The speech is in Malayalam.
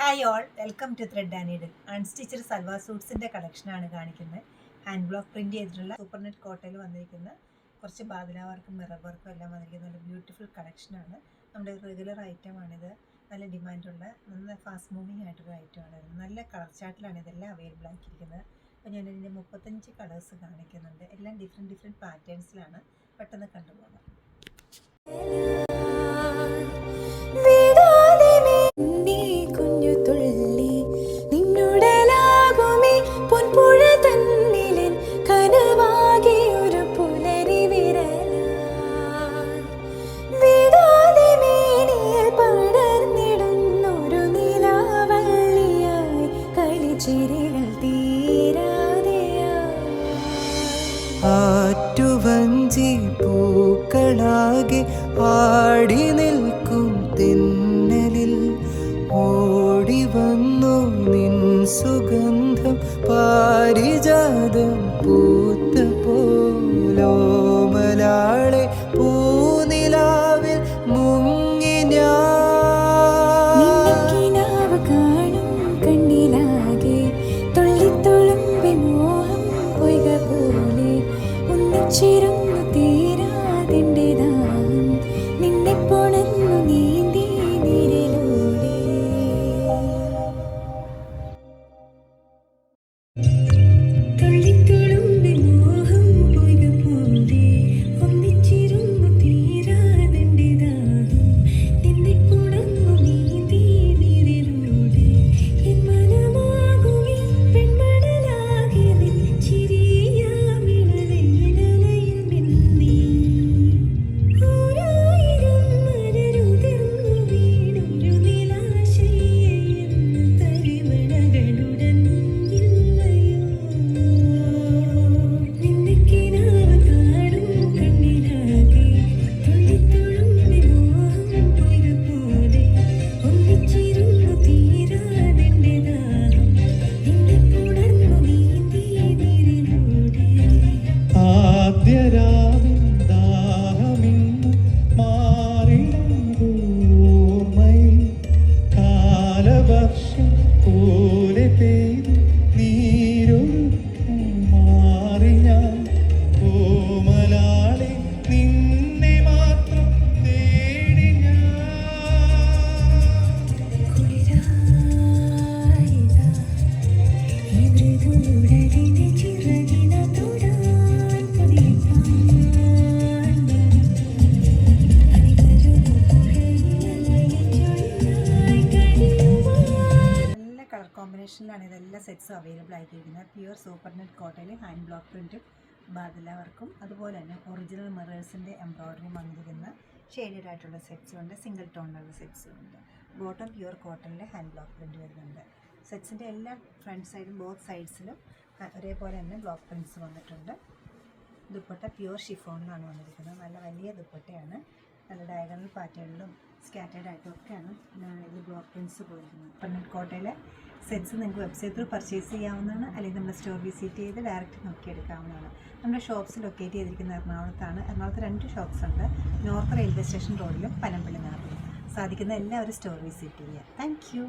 Hi all, welcome to thread and needle. Unstitched salwar സൂട്ട്സിൻ്റെ കളക്ഷനാണ് കാണിക്കുന്നത്. ഹാൻഡ് ബ്ലോക്ക് പ്രിൻറ്റ് ചെയ്തിട്ടുള്ള സൂപ്പർ നെറ്റ് കോട്ടയിൽ വന്നിരിക്കുന്ന കുറച്ച് ബാദല വർക്കും മിറർ വർക്കും എല്ലാം വന്നിരിക്കുന്ന ഒരു ബ്യൂട്ടിഫുൾ കളക്ഷനാണ്. നമ്മുടെ റെഗുലർ ഐറ്റമാണിത്. നല്ല ഡിമാൻഡുള്ള നല്ല ഫാസ്റ്റ് മൂവിങ് ആയിട്ടൊരു ഐറ്റമാണ്. നല്ല കളർ ചാർട്ടിലാണ് ഇതെല്ലാം അവൈലബിൾ ആക്കിയിരിക്കുന്നത്. അപ്പോൾ ഞാനിതിൻ്റെ 35 കളേഴ്സ് കാണിക്കുന്നുണ്ട്. എല്ലാം ഡിഫറെൻറ്റ് പാറ്റേൺസിലാണ്. പെട്ടെന്ന് കണ്ടുപോകാം. ആറ്റുവഞ്ചി പൂക്കളാകെ ആടി നിൽക്കും തെന്നലിൽ ഓടി വന്നു നിൻ സുഗന്ധം പാരിജാതം പൂത്ത പോലോമലാളെ പൂനിലാവിൽ മുങ്ങി ചിരുന്നു തീരാതിൻ്റെ ദാഹം നിന്നെ പൊണന്നു നീന്തി നീരിലൂടെ തുള്ളിത്തുളുമ്പി മോഹം പൊയ്ക പോലെ ഒന്നിച്ചിരുന്നു തീരാതിൻ്റെ ദാഹം നിന്നെ പൊണന്നു നീന്തി നീരിലൂടെ എൻ മനമാകുമി പെൺമണലാകെ നിൻ ചിരിയാ കോമ്പിനേഷനിലാണ് ഇതെല്ലാം സെറ്റ്സും അവൈലബിൾ ആക്കിയിരിക്കുന്നത്. പ്യുവർ സൂപ്പർ നെറ്റ് കോട്ടയിൽ ഹാൻഡ് ബ്ലോക്ക് പ്രിൻറ്റും ബാദല വർക്കും അതുപോലെ തന്നെ ഒറിജിനൽ മിറേഴ്സിൻ്റെ എംബ്രോയ്ഡറി വന്നിരിക്കുന്ന ഷെയ്ഡഡ് ആയിട്ടുള്ള സെറ്റ്സും ഉണ്ട്, സിംഗിൾ ടോണിലുള്ള സെറ്റ്സും ഉണ്ട്. ബോട്ടം പ്യുവർ കോട്ടണിൽ ഹാൻഡ് ബ്ലോക്ക് പ്രിൻറ്റ് വരുന്നുണ്ട്. സെറ്റ്സിൻ്റെ എല്ലാ ഫ്രണ്ട് സൈഡും ബോത്ത് സൈഡ്സിലും ഒരേപോലെ തന്നെ ബ്ലോക്ക് പ്രിൻറ്റ്സ് വന്നിട്ടുണ്ട്. ദുപ്പട്ട പ്യുവർ ഷിഫോണിലാണ് വന്നിരിക്കുന്നത്. നല്ല വലിയ ദുപ്പട്ടയാണ്. നല്ല ഡയഗണൽ പാറ്റേണിലും സ്കാറ്റേഡ് ആയിട്ടും ഒക്കെയാണ് ഇത് ബ്ലോക്ക് പ്രിൻറ്റ്സ് പോയിരിക്കുന്നത്. സൂപ്പർ നെറ്റ് കോട്ടയിലെ സെറ്റ്സ് നിങ്ങൾക്ക് വെബ്സൈറ്റ് ത്രൂ പർച്ചേസ് ചെയ്യാവുന്നതാണ്, അല്ലെങ്കിൽ നമ്മുടെ സ്റ്റോർ വിസിറ്റ് ചെയ്ത് ഡയറക്റ്റ് നോക്കിയെടുക്കാവുന്നതാണ്. നമ്മുടെ ഷോപ്സ് ലൊക്കേറ്റ് ചെയ്തിരിക്കുന്ന എറണാകുളത്താണ്. എറണാകുളത്ത് 2 ഷോപ്സ് ഉണ്ട്. നോർത്ത് റെയിൽവേ സ്റ്റേഷൻ റോഡിലും പനമ്പള്ളി നാട്ടിലും. സാധിക്കുന്ന എല്ലാവരും സ്റ്റോർ വിസിറ്റ് ചെയ്യുക. Thank you.